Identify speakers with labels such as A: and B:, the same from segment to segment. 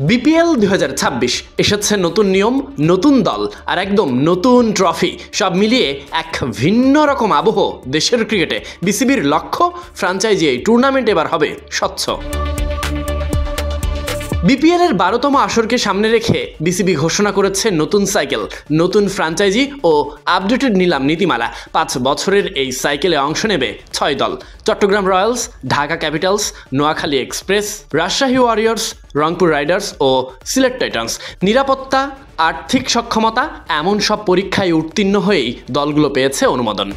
A: BPL 2026 এসেছে নতুন নিয়ম, নতুন দল আর একদম নতুন ট্রফি। সব মিলিয়ে এক ভিন্ন রকম আবহ দেশের ক্রিকেটে। বিসিবির লক্ষ্য, ফ্র্যাঞ্চাইজি এই টুর্নামেন্ট এবার হবে স্বচ্ছ। বিপিএল এর 12তম আসরকে সামনে রেখে বিসিবি ঘোষণা করেছে নতুন সাইকেল, নতুন ফ্র্যাঞ্চাইজি ও আপডেটেড নিলাম নীতিমালা। 5 বছরের এই সাইকেলে অংশ নেবে 6 দল: Chattogram Royals, Dhaka Capitals, Noakhali Express, Rajshahi Warriors, Rangpur Riders ও সিলেট টাইটান্স। নিরাপত্তা, আর্থিক সক্ষমতা এমন সব পরীক্ষায় উত্তীর্ণ হয়েই দলগুলো পেয়েছে অনুমোদন।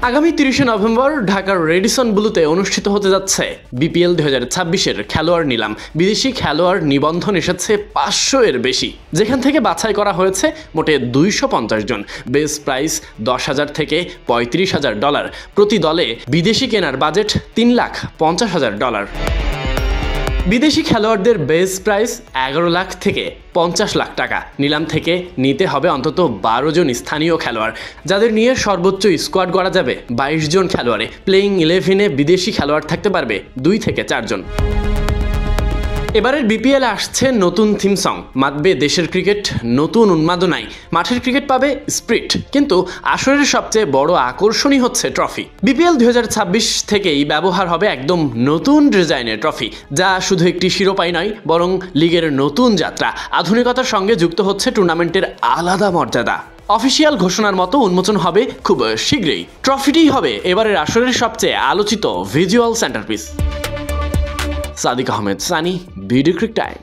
A: আগামী 30শে নভেম্বর ঢাকার রেডিসন ব্লুতে অনুষ্ঠিত হতে যাচ্ছে বিপিএল 2026-এর খেলোয়াড় নিলাম। বিদেশি খেলোয়াড় নিবন্ধন এসেছে 500-এর বেশি, যেখান থেকে বাছাই করা হয়েছে মোটে 250 জন। বেস প্রাইস $10,000 থেকে $35,000। প্রতি দলে বিদেশি কেনার বাজেট $3,50,000। বিদেশি খেলোয়াড়দের বেস প্রাইস 11 লাখ থেকে 50 লাখ টাকা। নিলাম থেকে নিতে হবে অন্তত 12 জন স্থানীয় খেলোয়াড়, যাদের নিয়ে সর্বোচ্চ স্কোয়াড গড়া যাবে 22 জন খেলোয়াড়ে। প্লেইং 11-এ বিদেশি খেলোয়াড় থাকতে পারবে 2 থেকে 4 জন। এবারের বিপিএল আসছে নতুন থিম সং, মাতবে দেশের ক্রিকেট নতুন উন্মাদনায়। মাঠের ক্রিকেট পাবে স্প্রিট, কিন্তু আসরের সবচেয়ে বড় আকর্ষণই হচ্ছে ট্রফি। বিপিএল 2026 থেকেই ব্যবহার হবে একদম নতুন ডিজাইনের ট্রফি, যা শুধু একটি শিরোপাই নয়, বরং লিগের নতুন যাত্রা। আধুনিকতার সঙ্গে যুক্ত হচ্ছে টুর্নামেন্টের আলাদা মর্যাদা। অফিসিয়াল ঘোষণার মতো উন্মোচন হবে খুব শীঘ্রই। ট্রফিটিই হবে এবারের আসরের সবচেয়ে আলোচিত visual centrepiece. Sadiq Ahmed Sunny, BD Cric time.